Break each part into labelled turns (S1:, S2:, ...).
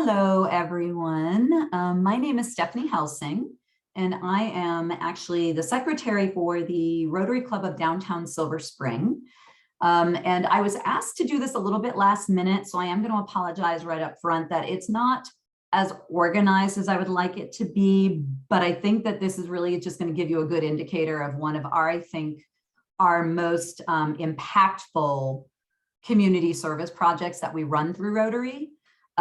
S1: Hello, everyone. My name is Stephanie Helsing, and I am actually the secretary for the Rotary Club of Downtown Silver Spring. And I was asked to do this a little bit last minute, so I am going to apologize right up front that it's not as organized as I would like it to be, but I think that this is really just going to give you a good indicator of one of our most impactful community service projects that we run through Rotary.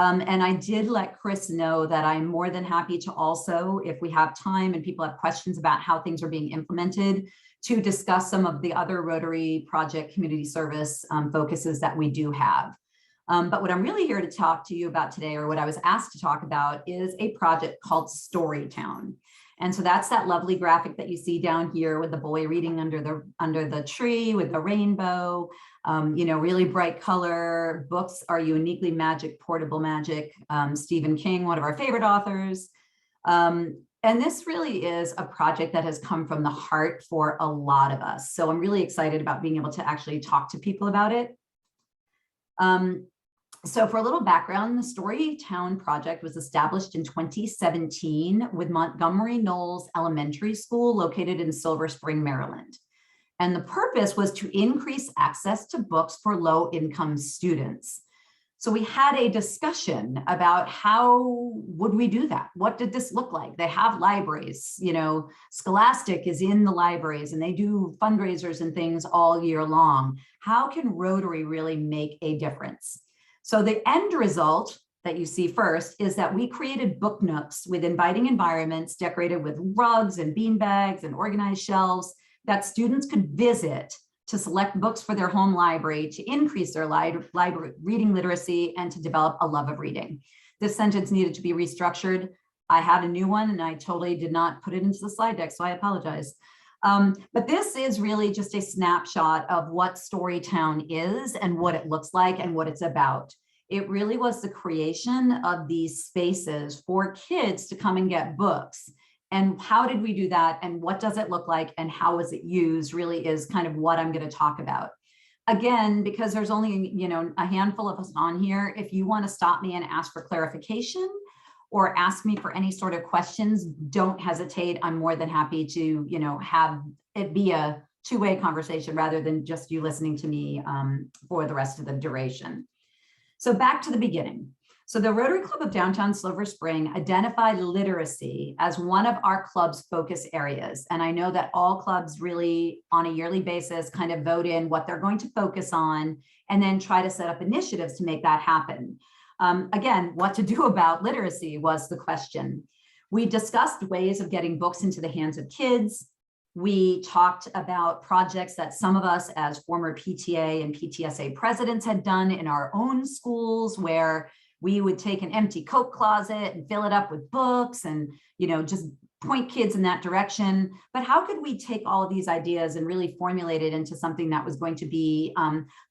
S1: And I did let Chris know that I'm more than happy to also, if we have time and people have questions about how things are being implemented, to discuss some of the other Rotary project community service focuses that we do have. But what I'm really here to talk to you about today, or what I was asked to talk about, is a project called Storytown. And so that's that lovely graphic that you see down here with the boy reading under the tree with the rainbow. Really bright color. Books are uniquely magic, portable magic. Stephen King, one of our favorite authors. And this really is a project that has come from the heart for a lot of us. So I'm really excited about being able to actually talk to people about it. So for a little background, the Storytown project was established in 2017 with Montgomery Knowles Elementary School located in Silver Spring, Maryland. And the purpose was to increase access to books for low-income students. So we had a discussion about how would we do that? What did this look like? They have libraries, Scholastic is in the libraries and they do fundraisers and things all year long. How can Rotary really make a difference? So the end result that you see first is that we created book nooks with inviting environments decorated with rugs and beanbags and organized shelves that students could visit to select books for their home library, to increase their library reading literacy, and to develop a love of reading. This sentence needed to be restructured. I had a new one and I totally did not put it into the slide deck, so I apologize. But this is really just a snapshot of what Storytown is and what it looks like and what it's about. It really was the creation of these spaces for kids to come and get books. And how did we do that? And what does it look like? And how is it used really is kind of what I'm going to talk about. Again, because there's only, a handful of us on here, if you want to stop me and ask for clarification or ask me for any sort of questions, don't hesitate. I'm more than happy to, have it be a two-way conversation rather than just you listening to me for the rest of the duration. So back to the beginning. So the Rotary Club of Downtown Silver Spring identified literacy as one of our club's focus areas. And I know that all clubs really on a yearly basis kind of vote in what they're going to focus on and then try to set up initiatives to make that happen. Again, what to do about literacy was the question. We discussed ways of getting books into the hands of kids. We talked about projects that some of us as former PTA and PTSA presidents had done in our own schools, where we would take an empty coat closet and fill it up with books and, just point kids in that direction. But how could we take all of these ideas and really formulate it into something that was going to be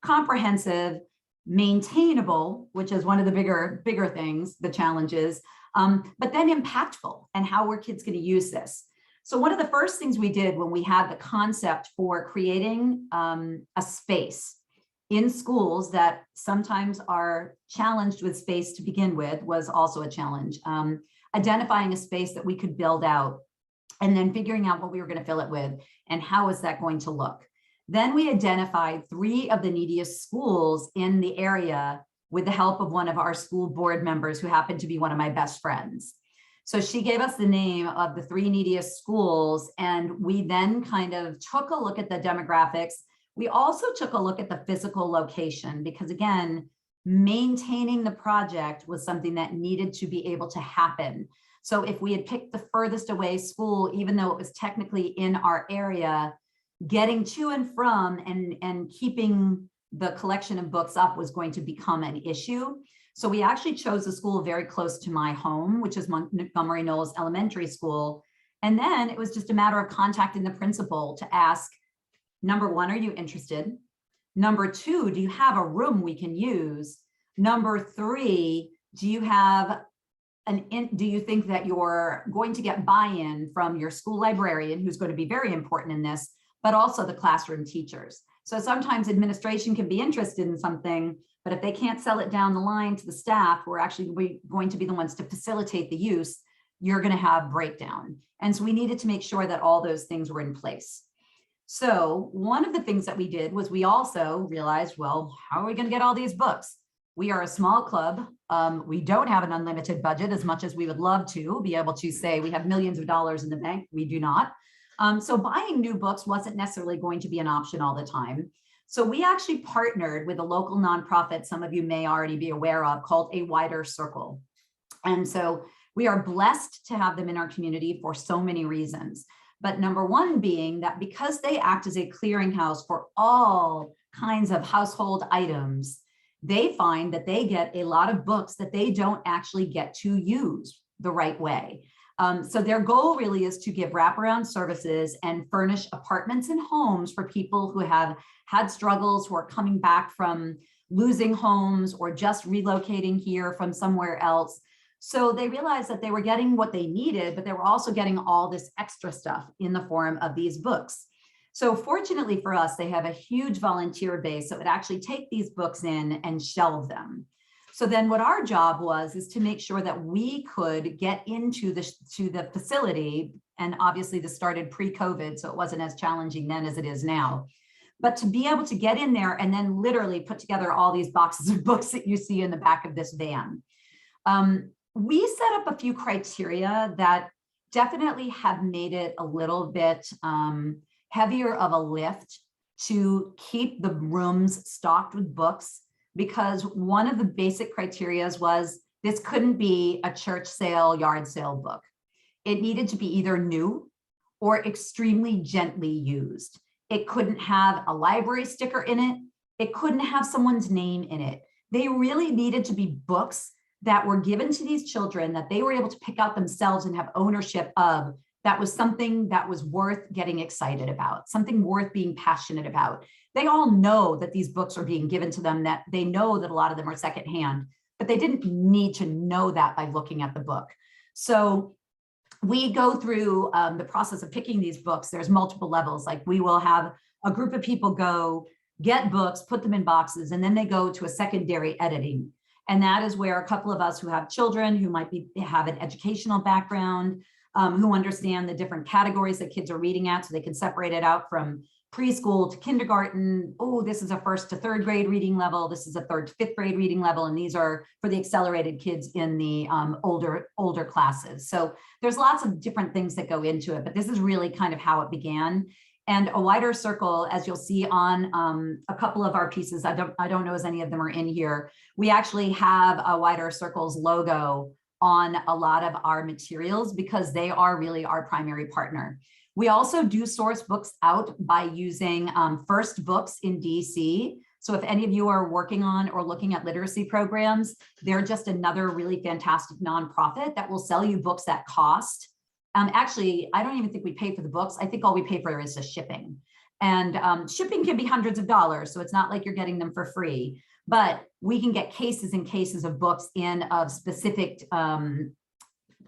S1: comprehensive, maintainable, which is one of the bigger things, the challenges, but then impactful, and how were kids going to use this? So one of the first things we did when we had the concept for creating a space in schools that sometimes are challenged with space to begin with was also a challenge. Identifying a space that we could build out and then figuring out what we were going to fill it with and how is that going to look. Then we identified 3 of the neediest schools in the area with the help of one of our school board members who happened to be one of my best friends. So she gave us the name of the 3 neediest schools, and we then kind of took a look at the demographics. We also took a look at the physical location because, again, maintaining the project was something that needed to be able to happen. So if we had picked the furthest away school, even though it was technically in our area, getting to and from and keeping the collection of books up was going to become an issue. So we actually chose a school very close to my home, which is Montgomery Knowles Elementary School. And then it was just a matter of contacting the principal to ask, number 1, are you interested? Number 2, do you have a room we can use? Number 3, do you think that you're going to get buy-in from your school librarian, who's going to be very important in this, but also the classroom teachers? So sometimes administration can be interested in something, but if they can't sell it down the line to the staff who are actually going to be the ones to facilitate the use, you're going to have breakdown. And so we needed to make sure that all those things were in place. So one of the things that we did was we also realized, well, how are we going to get all these books? We are a small club. We don't have an unlimited budget as much as we would love to be able to say we have millions of dollars in the bank. We do not. So buying new books wasn't necessarily going to be an option all the time. So we actually partnered with a local nonprofit, some of you may already be aware of, called A Wider Circle. And so we are blessed to have them in our community for so many reasons. But number one being that because they act as a clearinghouse for all kinds of household items, they find that they get a lot of books that they don't actually get to use the right way. So their goal really is to give wraparound services and furnish apartments and homes for people who have had struggles, who are coming back from losing homes or just relocating here from somewhere else. So they realized that they were getting what they needed, but they were also getting all this extra stuff in the form of these books. So fortunately for us, they have a huge volunteer base that would actually take these books in and shelve them. So then what our job was is to make sure that we could get into the facility. And obviously this started pre-COVID, so it wasn't as challenging then as it is now. But to be able to get in there and then literally put together all these boxes of books that you see in the back of this van. We set up a few criteria that definitely have made it a little bit heavier of a lift to keep the rooms stocked with books, because one of the basic criteria was this couldn't be a church sale, yard sale book. It needed to be either new or extremely gently used. It couldn't have a library sticker in it. It couldn't have someone's name in it. They really needed to be books that were given to these children that they were able to pick out themselves and have ownership of. That was something that was worth getting excited about, something worth being passionate about. They all know that these books are being given to them, that they know that a lot of them are secondhand, but they didn't need to know that by looking at the book. So we go through the process of picking these books. There's multiple levels. Like we will have a group of people go get books, put them in boxes, and then they go to a secondary editing. And that is where a couple of us who have children, who might have an educational background, who understand the different categories that kids are reading at, so they can separate it out from preschool to kindergarten. Oh, this is a 1st to 3rd grade reading level. This is a 3rd to 5th grade reading level. And these are for the accelerated kids in the older classes. So there's lots of different things that go into it, but this is really kind of how it began. And A Wider Circle, as you'll see on a couple of our pieces, I don't know as any of them are in here. We actually have A Wider Circle's logo on a lot of our materials because they are really our primary partner. We also do source books out by using First Books in DC. So if any of you are working on or looking at literacy programs, they're just another really fantastic nonprofit that will sell you books at cost. Actually, I don't even think we pay for the books. I think all we pay for is the shipping. And shipping can be hundreds of dollars, so it's not like you're getting them for free. But we can get cases and cases of books in of specific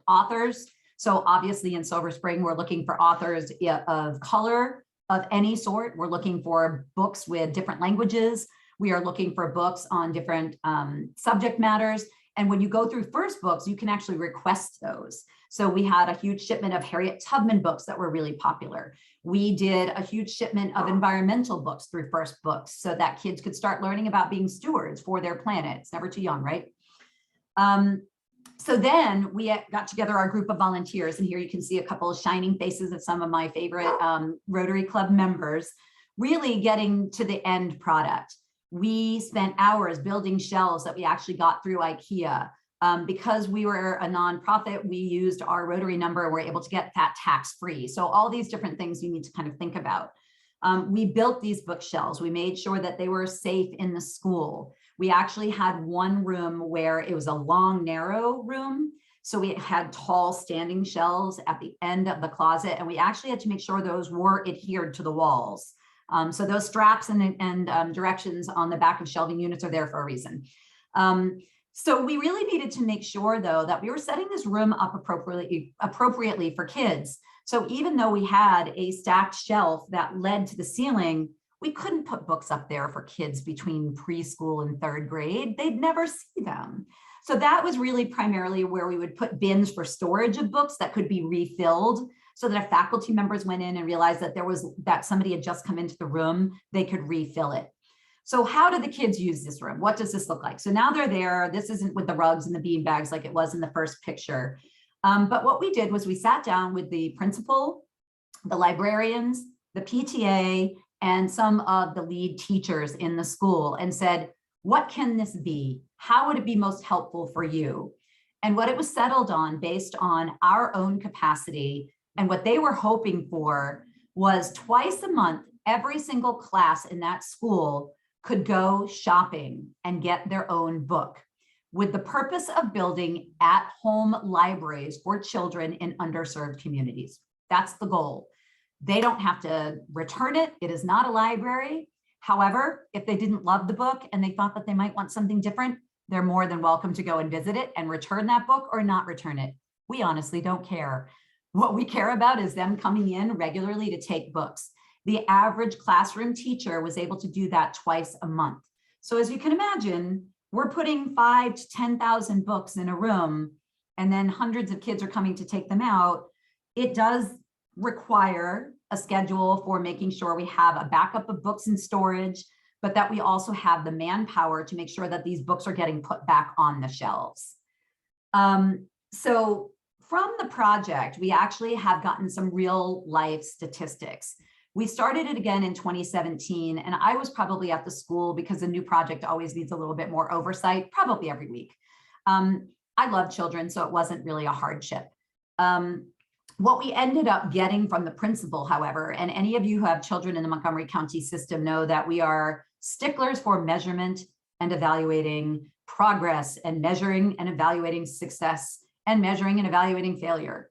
S1: authors. So obviously in Silver Spring, we're looking for authors of color of any sort. We're looking for books with different languages. We are looking for books on different subject matters. And when you go through First Books, you can actually request those. So we had a huge shipment of Harriet Tubman books that were really popular. We did a huge shipment of environmental books through First Books so that kids could start learning about being stewards for their planet. It's never too young, right? So then we got together our group of volunteers, and here you can see a couple of shining faces of some of my favorite Rotary Club members, really getting to the end product. We spent hours building shelves that we actually got through IKEA. Because we were a nonprofit, we used our Rotary number and we're able to get that tax-free. So all these different things you need to kind of think about. We built these bookshelves. We made sure that they were safe in the school. We actually had one room where it was a long, narrow room. So we had tall standing shelves at the end of the closet, and we actually had to make sure those were adhered to the walls. So those straps and directions on the back of shelving units are there for a reason. So we really needed to make sure, though, that we were setting this room up appropriately for kids. So even though we had a stacked shelf that led to the ceiling, We couldn't put books up there for kids between preschool and third grade. They'd never see them. So that was really primarily where we would put bins for storage of books that could be refilled, so that if faculty members went in and realized that somebody had just come into the room, they could refill it. So how do the kids use this room? What does this look like? So now they're there. This isn't with the rugs and the bean bags like it was in the first picture. But what we did was we sat down with the principal, the librarians, the PTA, and some of the lead teachers in the school and said, what can this be? How would it be most helpful for you? And what it was settled on based on our own capacity and what they were hoping for was twice a month, every single class in that school could go shopping and get their own book, with the purpose of building at-home libraries for children in underserved communities. That's the goal. They don't have to return it. It is not a library. However, if they didn't love the book and they thought that they might want something different, they're more than welcome to go and visit it and return that book or not return it. We honestly don't care. What we care about is them coming in regularly to take books. The average classroom teacher was able to do that twice a month. So as you can imagine, we're putting 5,000 to 10,000 books in a room, and then hundreds of kids are coming to take them out. It does require a schedule for making sure we have a backup of books in storage, but that we also have the manpower to make sure that these books are getting put back on the shelves. So from the project, we actually have gotten some real life statistics. We started it again in 2017, and I was probably at the school because a new project always needs a little bit more oversight, probably every week. I love children, so it wasn't really a hardship. What we ended up getting from the principal, however, and any of you who have children in the Montgomery County system know that we are sticklers for measurement and evaluating progress and measuring and evaluating success and measuring and evaluating failure.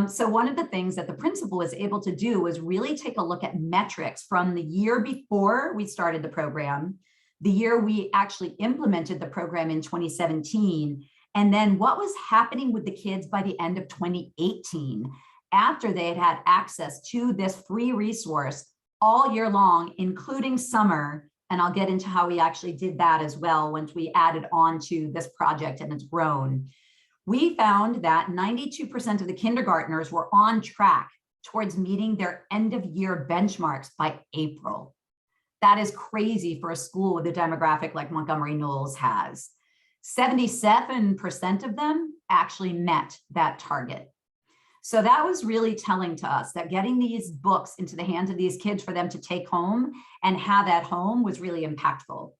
S1: So one of the things that the principal was able to do was really take a look at metrics from the year before we started the program, the year we actually implemented the program in 2017, and then what was happening with the kids by the end of 2018, after they had had access to this free resource all year long, including summer. And I'll get into how we actually did that as well once we added on to this project and it's grown. We found that 92% of the kindergartners were on track towards meeting their end of year benchmarks by April. That is crazy for a school with a demographic like Montgomery Knowles has. 77% of them actually met that target. So that was really telling to us that getting these books into the hands of these kids for them to take home and have at home was really impactful.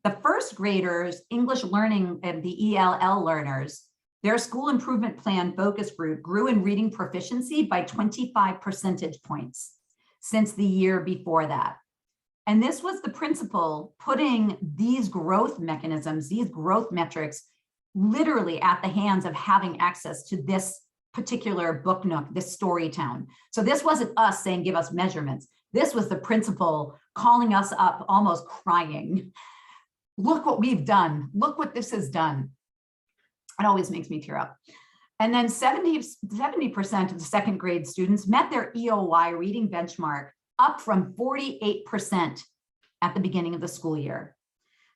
S1: The first graders, English learning and the ELL learners, their school improvement plan focus group grew in reading proficiency by 25 percentage points since the year before that. And this was the principal putting these growth mechanisms, these growth metrics, literally at the hands of having access to this particular book nook, this story town. So this wasn't us saying, give us measurements. This was the principal calling us up, almost crying. Look what we've done. Look what this has done. It always makes me tear up. And then 70% of the second grade students met their EOY reading benchmark, up from 48% at the beginning of the school year.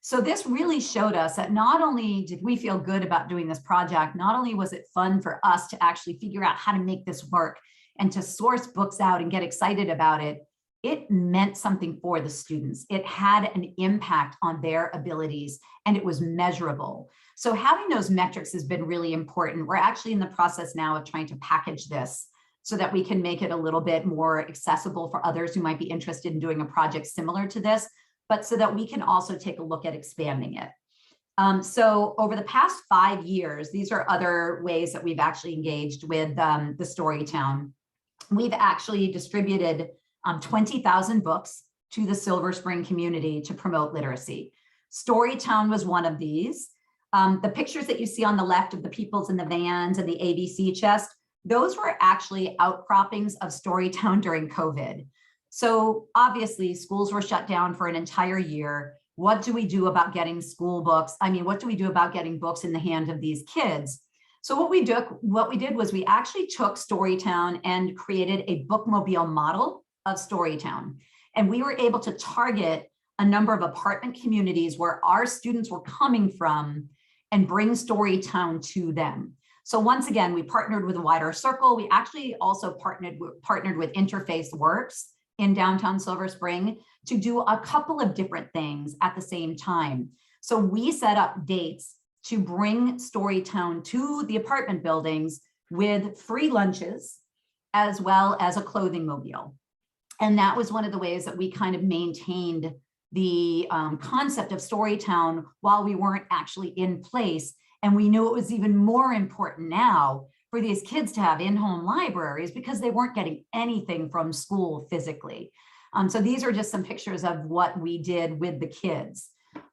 S1: So this really showed us that not only did we feel good about doing this project, not only was it fun for us to actually figure out how to make this work and to source books out and get excited about it, it meant something for the students. It had an impact on their abilities and it was measurable. So having those metrics has been really important. We're actually in the process now of trying to package this so that we can make it a little bit more accessible for others who might be interested in doing a project similar to this, but so that we can also take a look at expanding it. So over the past 5 years, these are other ways that we've actually engaged with the Storytown. We've actually distributed 20,000 books to the Silver Spring community to promote literacy. Storytown was one of these. The pictures that you see on the left of the peoples in the vans and the ABC chest, those were actually outcroppings of Storytown during COVID. So obviously schools were shut down for an entire year. What do we do about getting school books? I mean, what do we do about getting books in the hands of these kids? So what we did was we actually took Storytown and created a bookmobile model of Storytown. And we were able to target a number of apartment communities where our students were coming from and bring Storytown to them. So once again, we partnered with a wider circle. We actually also partnered with Interface Works in downtown Silver Spring to do a couple of different things at the same time. So we set up dates to bring Storytown to the apartment buildings with free lunches, as well as a clothing mobile. And that was one of the ways that we kind of maintained the concept of Storytown while we weren't actually in place. And we knew it was even more important now for these kids to have in-home libraries because they weren't getting anything from school physically. So these are just some pictures of what we did with the kids.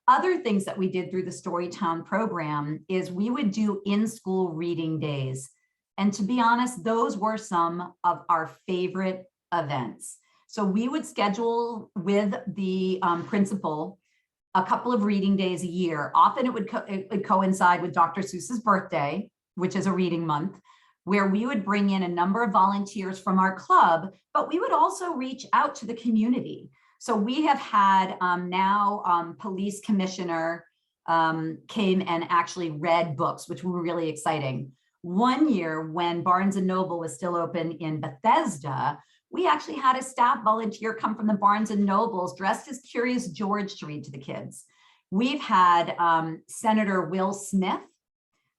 S1: Other things that we did through the Storytown program is we would do in-school reading days. And to be honest, those were some of our favorite events. So we would schedule with the principal a couple of reading days a year. Often it would coincide with Dr. Seuss's birthday, which is a reading month, where we would bring in a number of volunteers from our club, but we would also reach out to the community. So we have had police commissioner came and actually read books, which were really exciting. One year when Barnes & Noble was still open in Bethesda, we actually had a staff volunteer come from the Barnes & Nobles dressed as Curious George to read to the kids. We've had Senator Will Smith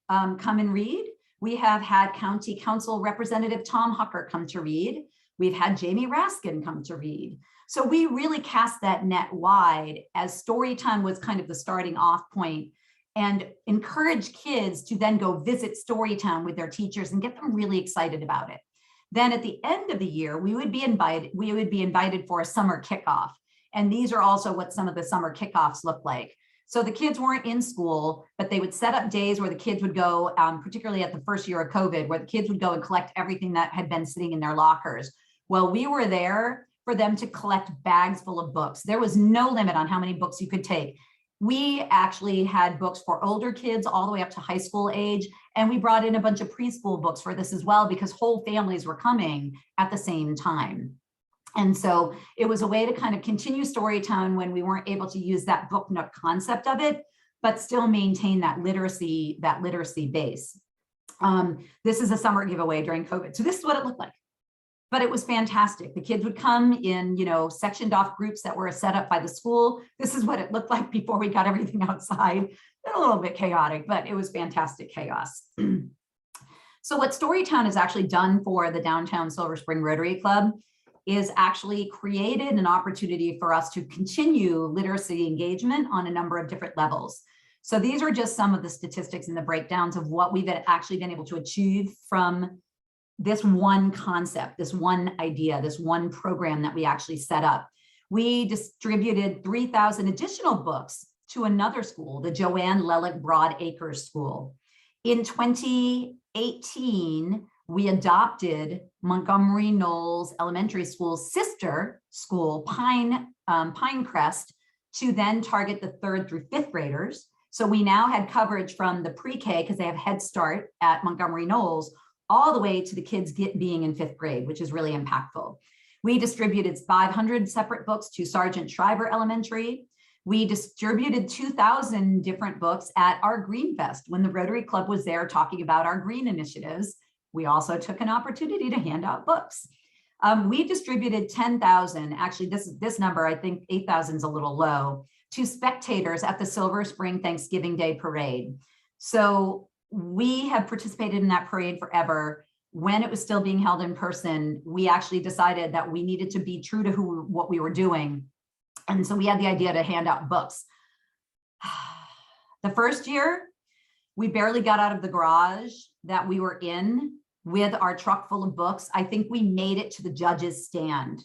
S1: come and read. We have had County Council Representative Tom Hucker come to read. We've had Jamie Raskin come to read. So we really cast that net wide as Storytime was kind of the starting off point and encourage kids to then go visit Storytown with their teachers and get them really excited about it. Then at the end of the year, we would be invited for a summer kickoff. And these are also what some of the summer kickoffs look like. So the kids weren't in school, but they would set up days where the kids would go, particularly at the first year of COVID, where the kids would go and collect everything that had been sitting in their lockers. Well, we were there for them to collect bags full of books. There was no limit on how many books you could take. We actually had books for older kids all the way up to high school age. And we brought in a bunch of preschool books for this as well, because whole families were coming at the same time. And so it was a way to kind of continue Storytown when we weren't able to use that book nook concept of it, but still maintain that literacy base. This is a summer giveaway during COVID. So this is what it looked like. But it was fantastic. The kids would come in, sectioned off groups that were set up by the school. This is what it looked like before we got everything outside. A little bit chaotic, but it was fantastic chaos. So what Storytown has actually done for the Downtown Silver Spring Rotary Club is actually created an opportunity for us to continue literacy engagement on a number of different levels. So these are just some of the statistics and the breakdowns of what we've actually been able to achieve from this one concept, this one idea, this one program that we actually set up. We distributed 3,000 additional books to another school, the Joanne Lelick Broad Acres School. In 2018, we adopted Montgomery Knowles Elementary School's sister school, Pinecrest, to then target the 3rd through 5th graders. So we now had coverage from the pre-K, because they have Head Start at Montgomery Knowles, all the way to the kids being in 5th grade, which is really impactful. We distributed 500 separate books to Sergeant Shriver Elementary. We distributed 2,000 different books at our Green Fest when the Rotary Club was there talking about our green initiatives. We also took an opportunity to hand out books. We distributed 10,000, actually this number, I think 8,000 is a little low, to spectators at the Silver Spring Thanksgiving Day Parade. So we have participated in that parade forever. When it was still being held in person, we actually decided that we needed to be true to what we were doing. And so we had the idea to hand out books. The first year, we barely got out of the garage that we were in with our truck full of books. I think we made it to the judges' stand,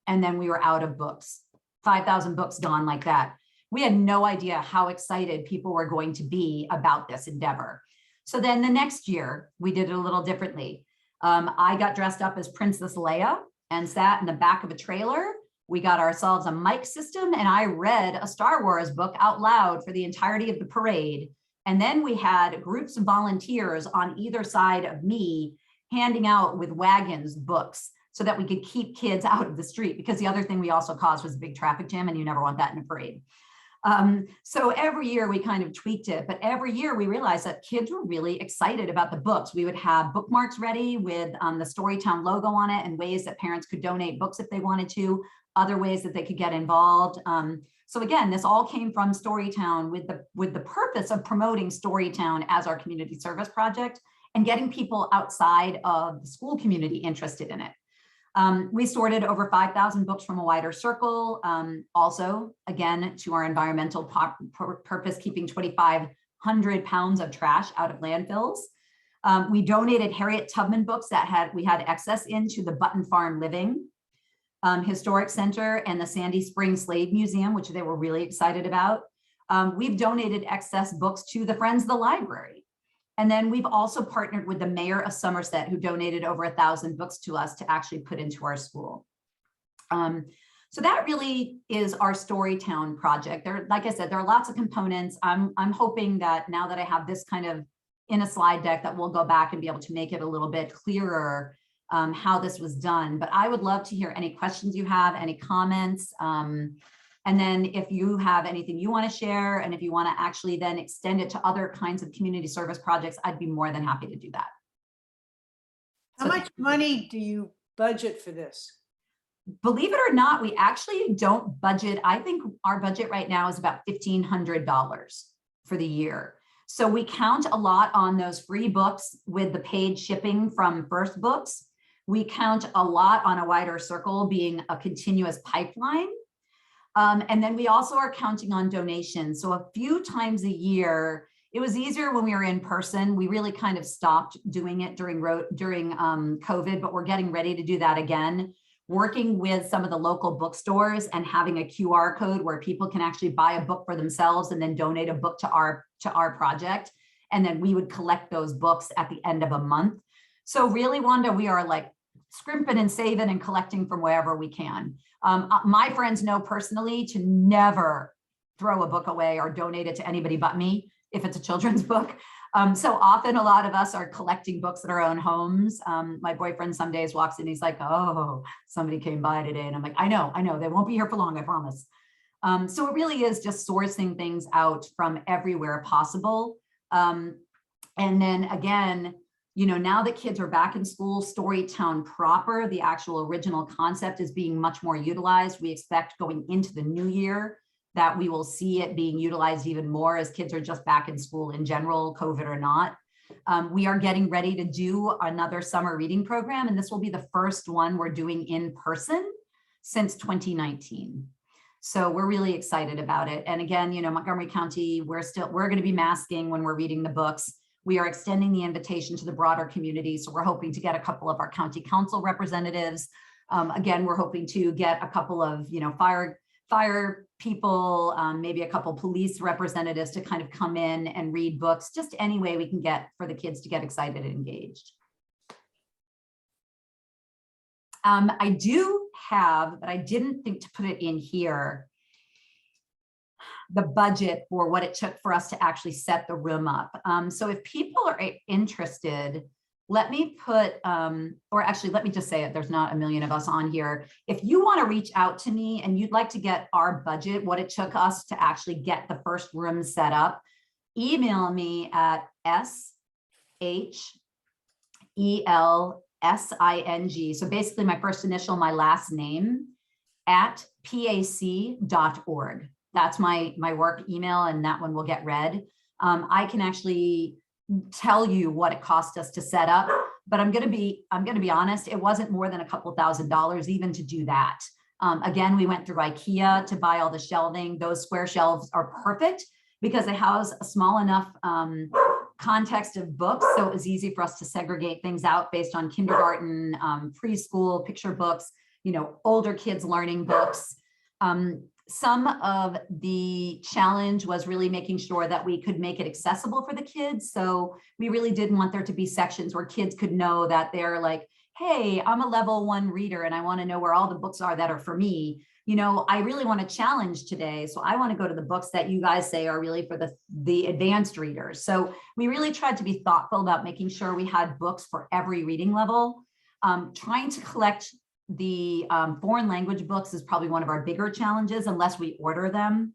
S1: and then we were out of books. 5,000 books gone like that. We had no idea how excited people were going to be about this endeavor. So then the next year, we did it a little differently. I got dressed up as Princess Leia and sat in the back of a trailer. We got ourselves a mic system, and I read a Star Wars book out loud for the entirety of the parade. And then we had groups of volunteers on either side of me handing out with wagons books. so that we could keep kids out of the street, because the other thing we also caused was a big traffic jam, and you never want that in a parade. So every year we kind of tweaked it, but every year we realized that kids were really excited about the books. We would have bookmarks ready with the Storytown logo on it, and ways that parents could donate books if they wanted to, other ways that they could get involved. So again, this all came from Storytown with the purpose of promoting Storytown as our community service project and getting people outside of the school community interested in it. We sorted over 5,000 books from a wider circle. Also, again, to our environmental purpose, keeping 2,500 pounds of trash out of landfills. We donated Harriet Tubman books that we had excess into the Button Farm Living Historic Center and the Sandy Springs Slave Museum, which they were really excited about. We've donated excess books to the Friends of the Library. And then we've also partnered with the mayor of Somerset, who donated over 1,000 books to us to actually put into our school. So that really is our Storytown project. Like I said, there are lots of components. I'm hoping that now that I have this kind of in a slide deck, that we'll go back and be able to make it a little bit clearer how this was done. But I would love to hear any questions you have, any comments. And then if you have anything you want to share, and if you want to actually then extend it to other kinds of community service projects, I'd be more than happy to do that.
S2: How much money do you budget for this?
S1: Believe it or not, we actually don't budget. I think our budget right now is about $1,500 for the year. So we count a lot on those free books with the paid shipping from First Books. We count a lot on a wider circle being a continuous pipeline. And then we also are counting on donations. So a few times a year, it was easier when we were in person. We really kind of stopped doing it during COVID, but we're getting ready to do that again. Working with some of the local bookstores and having a QR code where people can actually buy a book for themselves and then donate a book to our project. And then we would collect those books at the end of a month. So really, Wanda, we are like scrimping and saving and collecting from wherever we can. My friends know personally to never throw a book away or donate it to anybody but me if it's a children's book. So often a lot of us are collecting books at our own homes. My boyfriend some days walks in, he's like, oh, somebody came by today. And I'm like, I know, they won't be here for long, I promise. So it really is just sourcing things out from everywhere possible. And then again, you know, now that kids are back in school, Storytown proper, the actual original concept is being much more utilized. We expect going into the new year that we will see it being utilized even more as kids are just back in school in general, COVID or not. We are getting ready to do another summer reading program, and this will be the first one we're doing in person since 2019. So we're really excited about it. And again, you know, Montgomery County, we're going to be masking when we're reading the books. We are extending the invitation to the broader community. So we're hoping to get a couple of our county council representatives. Again, we're hoping to get a couple of, you know, fire people, maybe a couple police representatives to kind of come in and read books, just any way we can get for the kids to get excited and engaged. I do have, but I didn't think to put it in here, the budget for what it took for us to actually set the room up. So if people are interested, let me put, or actually, let me just say it, there's not a million of us on here. If you want to reach out to me and you'd like to get our budget, what it took us to actually get the first room set up, email me at SHELSING. So basically my first initial, my last name, at pac.org. That's my work email, and that one will get read. I can actually tell you what it cost us to set up, but I'm going to be honest, it wasn't more than a couple $1,000s even to do that. Again, we went through IKEA to buy all the shelving. Those square shelves are perfect because they house a small enough context of books, so it was easy for us to segregate things out based on kindergarten, preschool, picture books, you know, older kids learning books. Some of the challenge was really making sure that we could make it accessible for the kids. So we really didn't want there to be sections where kids could know that they're like, hey, I'm a level 1 reader and I want to know where all the books are that are for me. You know, I really want to challenge today. So I want to go to the books that you guys say are really for the advanced readers. So we really tried to be thoughtful about making sure we had books for every reading level. Trying to collect the foreign language books is probably one of our bigger challenges unless we order them.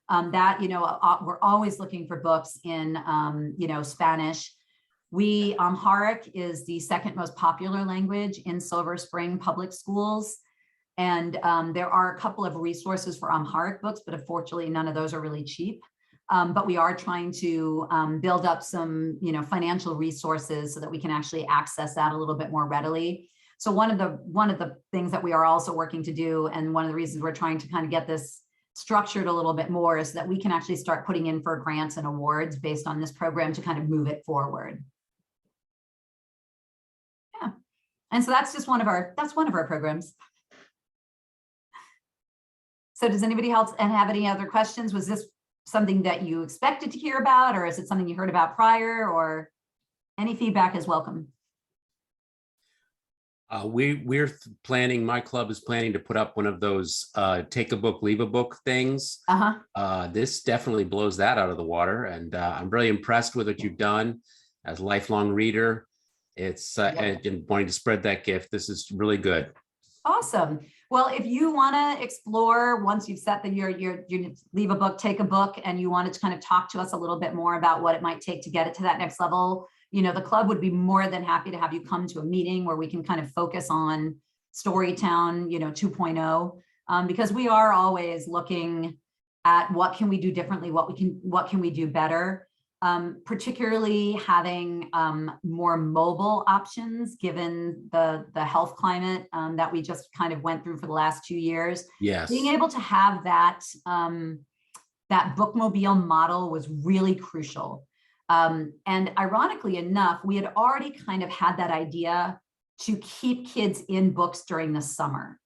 S1: We're always looking for books in, Spanish. Amharic is the second most popular language in Silver Spring public schools. And there are a couple of resources for Amharic books, but unfortunately, none of those are really cheap. But we are trying to build up some, financial resources so that we can actually access that a little bit more readily. So one of the things that we are also working to do, and one of the reasons we're trying to kind of get this structured a little bit more, is that we can actually start putting in for grants and awards based on this program to kind of move it forward. Yeah, and so that's just one of our programs. So does anybody else have any other questions? Was this something that you expected to hear about, or is it something you heard about prior, or any feedback is welcome?
S3: We're planning, my club is planning to put up one of those take a book, leave a book things. This definitely blows that out of the water. And I'm really impressed with what you've done as a lifelong reader. It's and wanting to spread that gift. This is really good.
S1: Awesome. Well, if you want to explore, once you've set your leave a book, take a book, and you wanted to kind of talk to us a little bit more about what it might take to get it to that next level, the club would be more than happy to have you come to a meeting where we can kind of focus on Storytown, 2.0, because we are always looking at what can we do differently, what can we do better, particularly having more mobile options given the health climate that we just kind of went through for the last 2 years.
S3: Yes.
S1: Being able to have that bookmobile model was really crucial. And ironically enough, we had already kind of had that idea to keep kids in books during the summer.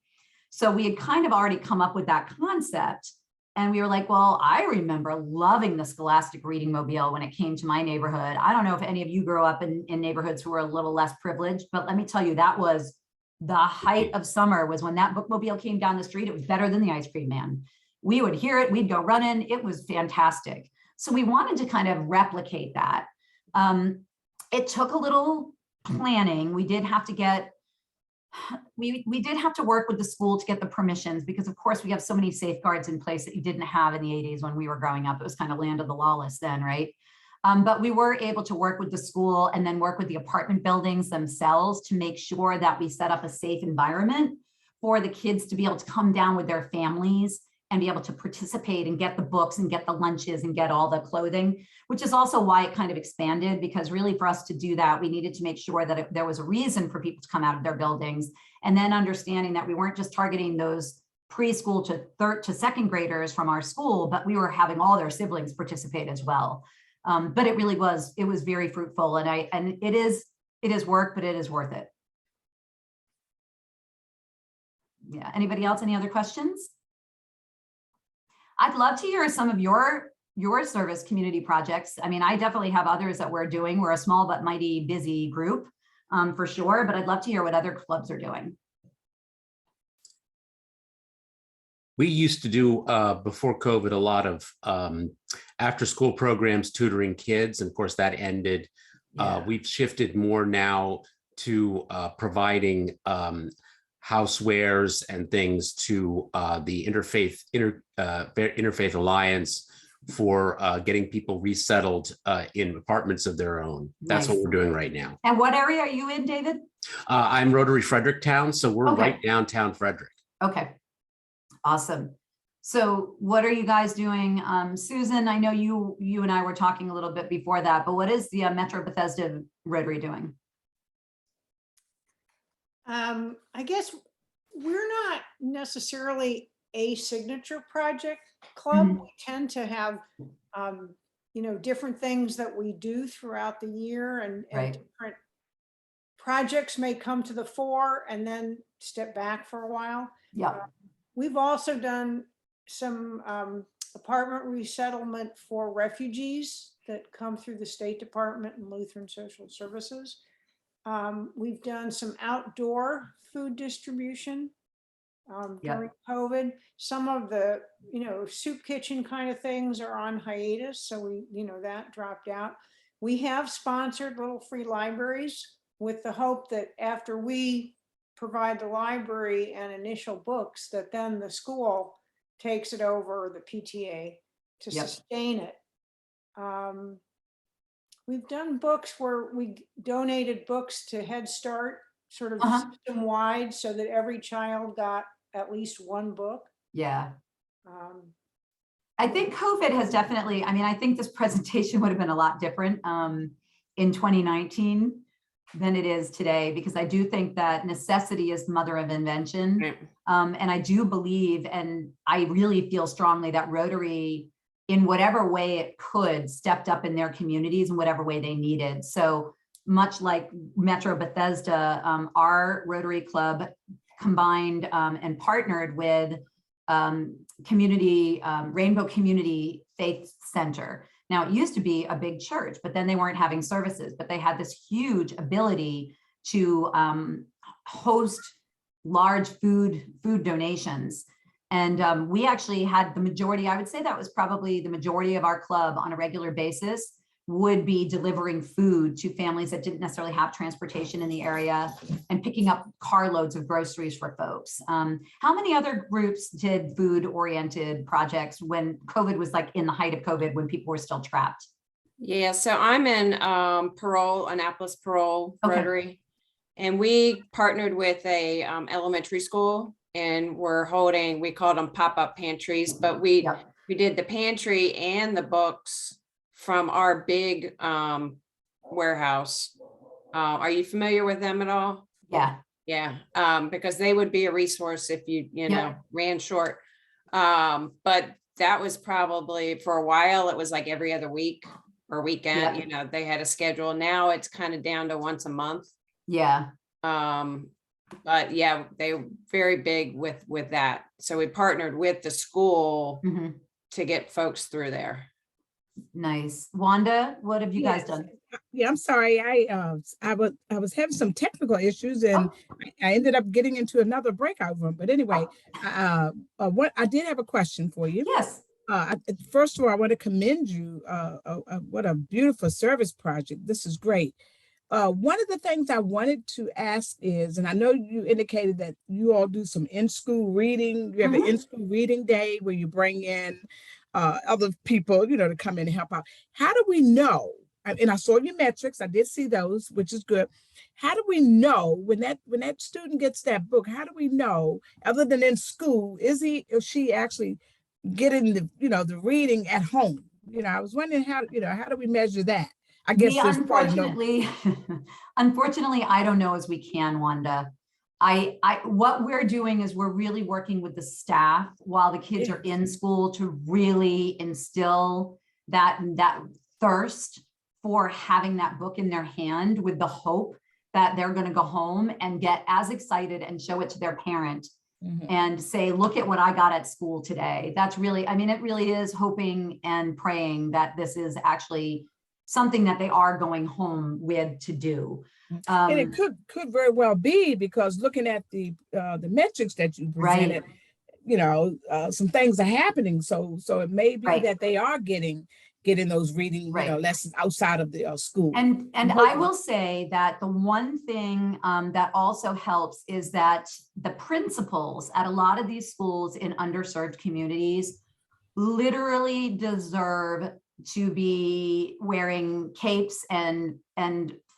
S1: So we had kind of already come up with that concept. And we were like, well, I remember loving the Scholastic Reading Mobile when it came to my neighborhood. I don't know if any of you grew up in neighborhoods who were a little less privileged, but let me tell you, that was the height of summer, was when that bookmobile came down the street. It was better than the ice cream man. We would hear it, we'd go running. It was fantastic. So we wanted to kind of replicate that. It took a little planning. We did have to work with the school to get the permissions, because of course we have so many safeguards in place that you didn't have in the 80s when we were growing up. It was kind of land of the lawless then, right? But we were able to work with the school and then work with the apartment buildings themselves to make sure that we set up a safe environment for the kids to be able to come down with their families and be able to participate and get the books and get the lunches and get all the clothing, which is also why it kind of expanded, because really for us to do that, we needed to make sure that there was a reason for people to come out of their buildings, and then understanding that we weren't just targeting those preschool to third to second graders from our school, but we were having all their siblings participate as well. But it was very fruitful, and it is work, but it is worth it. Yeah, anybody else, any other questions? I'd love to hear some of your service community projects. I mean, I definitely have others that we're doing. We're a small but mighty busy group, for sure, but I'd love to hear what other clubs are doing.
S3: We used to do, before COVID, a lot of after school programs, tutoring kids. And of course that ended.
S1: Yeah.
S3: We've shifted more now to providing housewares and things to the Interfaith Alliance for getting people resettled in apartments of their own. That's
S1: Nice.
S3: what we're doing right now.
S1: And what area are you in, David?
S3: I'm Rotary Fredericktown, so we're right downtown Frederick.
S1: Okay, awesome. So what are you guys doing? Susan, I know you and I were talking a little bit before that, but what is the Metro Bethesda Rotary doing?
S2: I guess we're not necessarily a signature project club. We tend to have, different things that we do throughout the year, and different projects may come to the fore and then step back for a while.
S1: Yeah.
S2: We've also done some apartment resettlement for refugees that come through the State Department and Lutheran Social Services. We've done some outdoor food distribution during COVID. Some of the, soup kitchen kind of things are on hiatus. So that dropped out. We have sponsored little free libraries with the hope that after we provide the library and initial books, that then the school takes it over, the PTA, to
S1: Yep.
S2: sustain it. We've done books where we donated books to Head Start, sort of system wide, so that every child got at least one book.
S1: Yeah. I think COVID has definitely, I mean, I think this presentation would have been a lot different in 2019 than it is today, because I do think that necessity is the mother of invention. And I do believe, and I really feel strongly that Rotary, in whatever way it could, stepped up in their communities in whatever way they needed. So much like Metro Bethesda, our Rotary Club combined and partnered with Rainbow Community Faith Center. Now, it used to be a big church, but then they weren't having services, but they had this huge ability to host large food donations. And we actually had the majority, I would say that was probably the majority of our club on a regular basis would be delivering food to families that didn't necessarily have transportation in the area and picking up carloads of groceries for folks. How many other groups did food-oriented projects when COVID was like in the height of COVID, when people were still trapped?
S4: Yeah, so I'm in Annapolis Parole Rotary, and we partnered with a elementary school, and we're holding, we called them pop-up pantries, but we did the pantry and the books from our big warehouse. Are you familiar with them at all?
S1: Yeah.
S4: Yeah, because they would be a resource if you know, ran short. But that was probably, for a while, it was like every other week or weekend, you know, they had a schedule. Now it's kind of down to once a month.
S1: Yeah.
S4: But yeah, they were very big with that. So we partnered with the school to get folks through there.
S1: Nice. Wanda, what have you guys done?
S5: Yeah, I'm sorry. I was having some technical issues, and I ended up getting into another breakout room. But anyway, what I did have a question for you.
S1: Yes.
S5: First of all, I want to commend you. What a beautiful service project. This is great. One of the things I wanted to ask is, and I know you indicated that you all do some in-school reading. You have an in-school reading day where you bring in other people, you know, to come in and help out. How do we know? And I saw your metrics. I did see those, which is good. How do we know when that student gets that book? How do we know, other than in school, is he or she actually getting the, you know, the reading at home? You know, I was wondering how, you know, how do we measure that? I guess
S1: unfortunately, unfortunately, I don't know as we can, Wanda. What we're doing is we're really working with the staff while the kids are in school to really instill that thirst for having that book in their hand, with the hope that they're going to go home and get as excited and show it to their parent and say, look at what I got at school today. That's really, I mean, it really is hoping and praying that this is actually something that they are going home with to do.
S5: And it could very well be, because looking at the metrics that you presented, you know, some things are happening. So it may be that they are getting those reading, you know, lessons outside of the school.
S1: And I will say that the one thing that also helps is that the principals at a lot of these schools in underserved communities literally deserve to be wearing capes and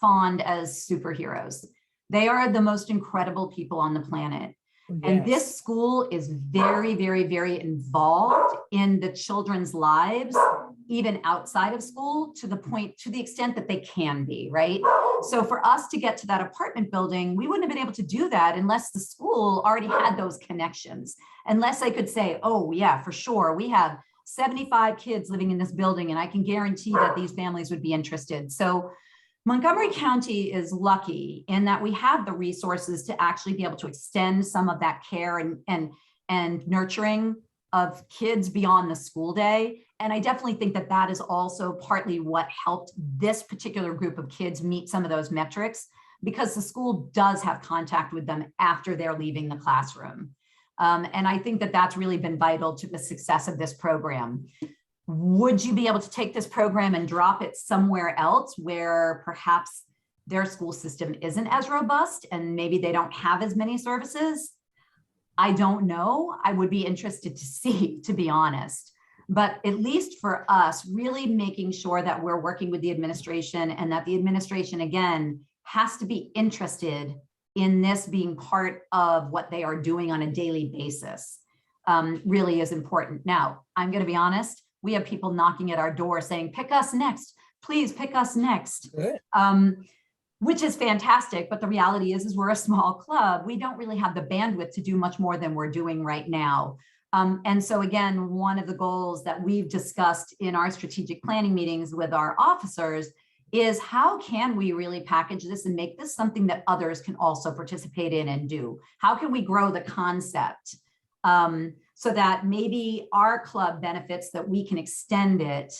S1: fawned as superheroes. They are the most incredible people on the planet. Yes. And this school is very, very, very involved in the children's lives, even outside of school, to the extent that they can be, right? So for us to get to that apartment building, we wouldn't have been able to do that unless the school already had those connections, unless I could say, oh yeah, for sure, we have 75 kids living in this building, and I can guarantee that these families would be interested. So Montgomery County is lucky in that we have the resources to actually be able to extend some of that care and nurturing of kids beyond the school day. And I definitely think that that is also partly what helped this particular group of kids meet some of those metrics, because the school does have contact with them after they're leaving the classroom. And I think that that's really been vital to the success of this program. Would you be able to take this program and drop it somewhere else where perhaps their school system isn't as robust and maybe they don't have as many services. I don't know. I would be interested to see, to be honest. But at least for us, really making sure that we're working with the administration and that the administration, again, has to be interested in this being part of what they are doing on a daily basis, really is important. Now, I'm going to be honest, we have people knocking at our door saying, pick us next, please pick us next, which is fantastic. But the reality is we're a small club. We don't really have the bandwidth to do much more than we're doing right now. And so again, one of the goals that we've discussed in our strategic planning meetings with our officers is how can we really package this and make this something that others can also participate in and do? How can we grow the concept so that maybe our club benefits, that we can extend it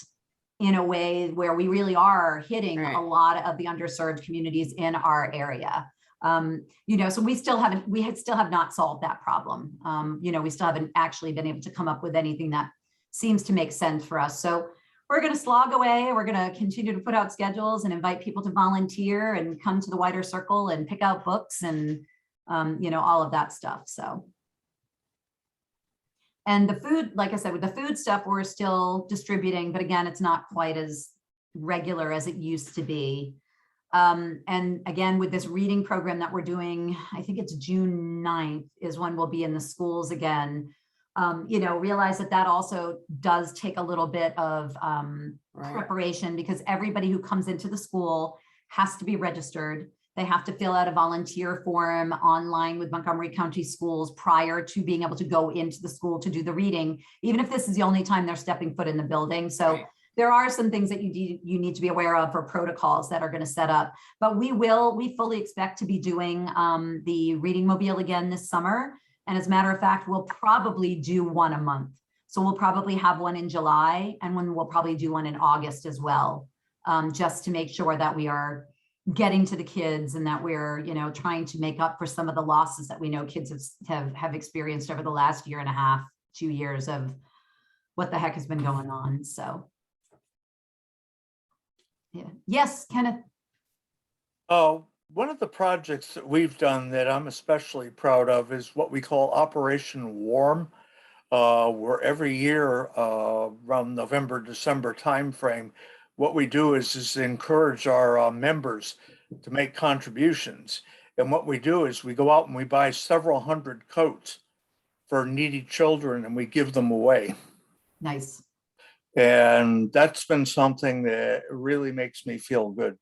S1: in a way where we really are hitting a lot of the underserved communities in our area. You know, so we still have not solved that problem. You know, we still haven't actually been able to come up with anything that seems to make sense for us. So we're going to slog away. We're going to continue to put out schedules and invite people to volunteer and come to the wider circle and pick out books and, you know, all of that stuff. So. And the food, like I said, with the food stuff, we're still distributing, but again, it's not quite as regular as it used to be. And again, with this reading program that we're doing, I think it's June 9th is when we'll be in the schools again. You know, realize that that also does take a little bit of preparation, because everybody who comes into the school has to be registered. They have to fill out a volunteer form online with Montgomery County Schools prior to being able to go into the school to do the reading, even if this is the only time they're stepping foot in the building. So there are some things that you need to be aware of, for protocols that are going to set up. But we fully expect to be doing the reading mobile again this summer. And as a matter of fact, we'll probably do one a month. So we'll probably have one in July, and we'll probably do one in August as well, just to make sure that we are getting to the kids and that we're, you know, trying to make up for some of the losses that we know kids have experienced over the last year and a half, 2 years of what the heck has been going on. So. Yeah. Yes, Kenneth.
S6: One of the projects that we've done that I'm especially proud of is what we call Operation Warm, where every year around November, December timeframe, what we do is encourage our members to make contributions. And what we do is we go out and we buy several hundred coats for needy children and we give them away.
S1: Nice.
S6: And that's been something that really makes me feel good.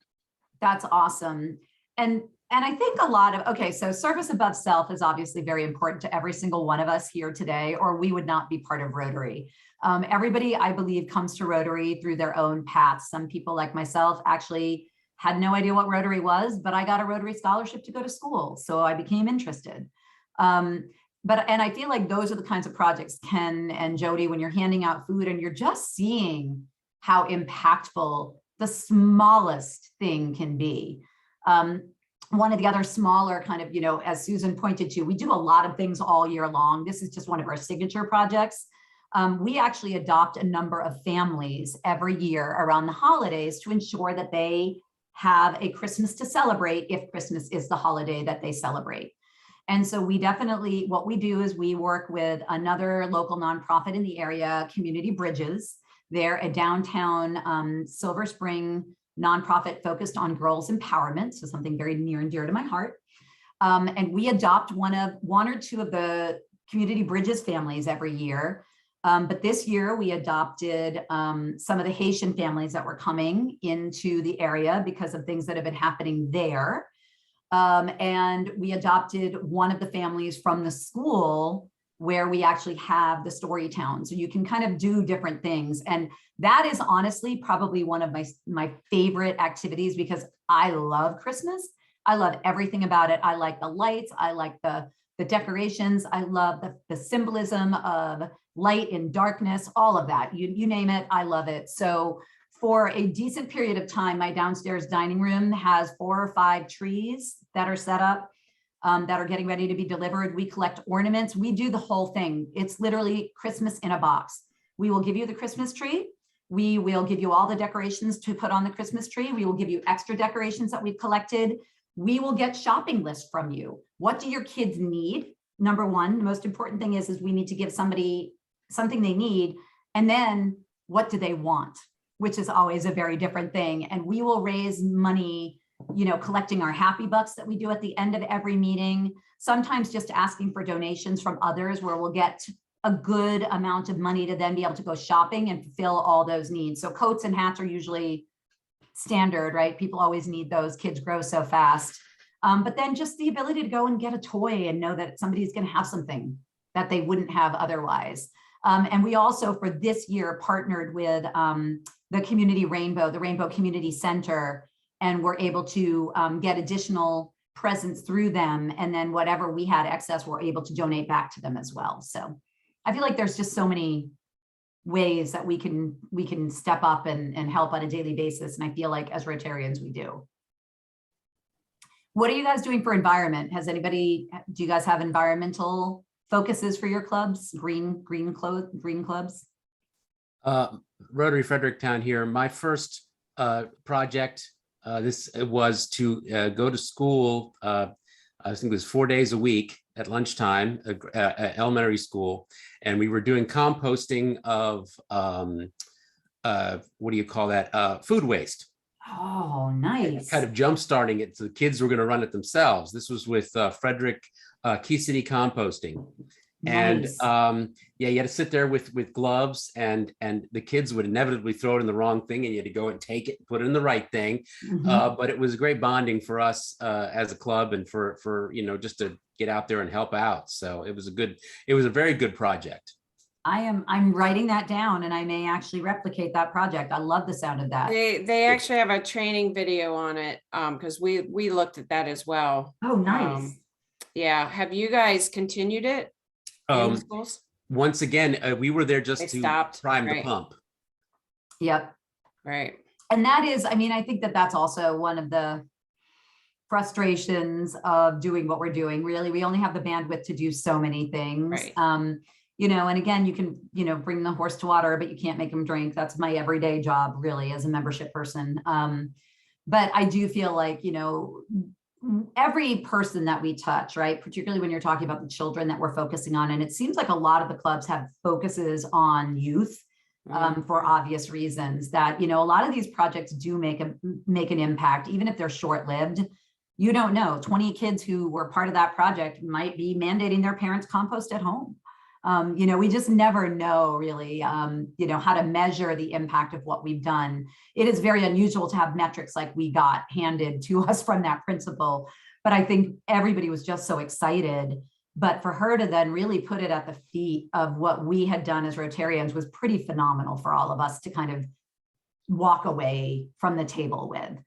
S1: That's awesome. And I think a lot of, okay, so service above self is obviously very important to every single one of us here today, or we would not be part of Rotary. Everybody, I believe, comes to Rotary through their own paths. Some people like myself actually had no idea what Rotary was, but I got a Rotary scholarship to go to school. So I became interested. And I feel like those are the kinds of projects, Ken and Jody, when you're handing out food and you're just seeing how impactful the smallest thing can be. One of the other smaller kind of, you know, as Susan pointed to, we do a lot of things all year long. This is just one of our signature projects. We actually adopt a number of families every year around the holidays to ensure that they have a Christmas to celebrate if Christmas is the holiday that they celebrate. And so we definitely, what we do is we work with another local nonprofit in the area, Community Bridges. They're a downtown Silver Spring nonprofit focused on girls empowerment, so something very near and dear to my heart. And we adopt one or two of the Community Bridges families every year. But this year we adopted some of the Haitian families that were coming into the area because of things that have been happening there. And we adopted one of the families from the school where we actually have the story town. So you can kind of do different things. And that is honestly probably one of my favorite activities, because I love Christmas. I love everything about it. I like the lights. I like the decorations. I love the symbolism of light and darkness, all of that. You name it, I love it. So for a decent period of time, my downstairs dining room has 4 or 5 trees that are set up. That are getting ready to be delivered. We collect ornaments. We do the whole thing. It's literally Christmas in a box. We will give you the Christmas tree. We will give you all the decorations to put on the Christmas tree. We will give you extra decorations that we've collected. We will get shopping lists from you. What do your kids need? Number one, the most important thing is we need to give somebody something they need. And then what do they want? Which is always a very different thing. And we will raise money, you know, collecting our happy bucks that we do at the end of every meeting, sometimes just asking for donations from others where we'll get a good amount of money to then be able to go shopping and fulfill all those needs. So coats and hats are usually standard, right? People always need those. Kids grow so fast. But then just the ability to go and get a toy and know that somebody's going to have something that they wouldn't have otherwise. And we also, for this year, partnered with the Community Rainbow, the Rainbow Community Center, and we're able to get additional presents through them. And then whatever we had excess, we're able to donate back to them as well. So I feel like there's just so many ways that we can step up and help on a daily basis. And I feel like as Rotarians, we do. What are you guys doing for environment? Do you guys have environmental focuses for your clubs? Green clubs?
S3: Rotary Fredericktown here. My first project, this was to go to school, I think it was 4 days a week at lunchtime, elementary school. And we were doing composting of, what do you call that? Food waste.
S1: Oh, nice.
S3: Kind of jump-starting it. So the kids were going to run it themselves. This was with Frederick Key City Composting.
S1: Nice.
S3: And yeah, you had to sit there with gloves, and the kids would inevitably throw it in the wrong thing, and you had to go and take it and put it in the right thing. But it was great bonding for us as a club, and for you know, just to get out there and help out. So it was a very good project.
S1: I'm writing that down, and I may actually replicate that project. I love the sound of that.
S4: They actually have a training video on it, because we looked at that as well.
S1: Oh, nice.
S4: Yeah. Have you guys continued it in schools?
S3: Once again, we were there just to prime the pump.
S1: Yep.
S4: Right.
S1: And that is, I mean, I think that's also one of the frustrations of doing what we're doing. Really, we only have the bandwidth to do so many things.
S4: Right.
S1: You know, and again, you can, you know, bring the horse to water, but you can't make them drink. That's my everyday job, really, as a membership person. But I do feel like, you know, every person that we touch, right, particularly when you're talking about the children that we're focusing on, and it seems like a lot of the clubs have focuses on youth for obvious reasons, that, you know, a lot of these projects do make an impact, even if they're short-lived. You don't know, 20 kids who were part of that project might be mandating their parents compost at home. You know, we just never know really, you know, how to measure the impact of what we've done. It is very unusual to have metrics like we got handed to us from that principal, but I think everybody was just so excited. But for her to then really put it at the feet of what we had done as Rotarians was pretty phenomenal for all of us to kind of walk away from the table with.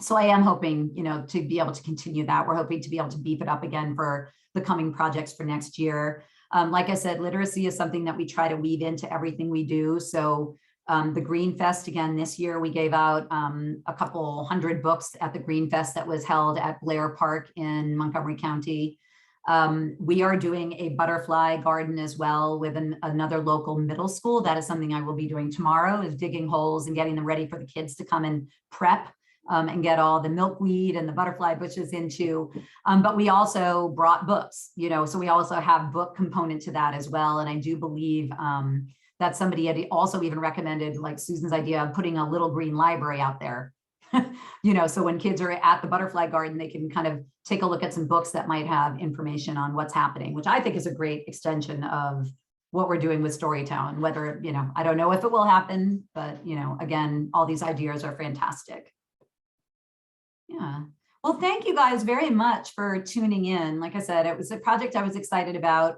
S1: So I am hoping, you know, to be able to continue that. We're hoping to be able to beef it up again for the coming projects for next year. Like I said, literacy is something that we try to weave into everything we do. So the Green Fest, again, this year, we gave out a couple hundred books at the Green Fest that was held at Blair Park in Montgomery County. We are doing a butterfly garden as well with another local middle school. That is something I will be doing tomorrow, is digging holes and getting them ready for the kids to come and prep and get all the milkweed and the butterfly bushes into. But we also brought books, you know, so we also have book component to that as well. And I do believe that somebody had also even recommended, like Susan's idea of putting a little green library out there, you know, so when kids are at the butterfly garden, they can kind of take a look at some books that might have information on what's happening, which I think is a great extension of what we're doing with Storytown. Whether, you know, I don't know if it will happen, but, you know, again, all these ideas are fantastic. Yeah. Well, thank you guys very much for tuning in. Like I said, it was a project I was excited about.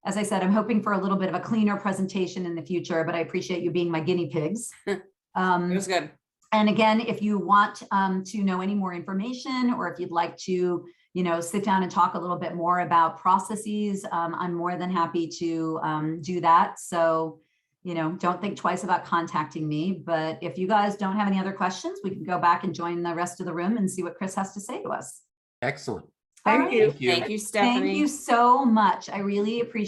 S1: As I said, I'm hoping for a little bit of a cleaner presentation in the future, but I appreciate you being my guinea pigs.
S4: It was good.
S1: And again, if you want to know any more information, or if you'd like to, you know, sit down and talk a little bit more about processes, I'm more than happy to do that. So, you know, don't think twice about contacting me. But if you guys don't have any other questions, we can go back and join the rest of the room and see what Chris has to say to us.
S3: Excellent.
S5: Thank you.
S4: Thank you, Stephanie.
S1: Thank you so much. I really appreciate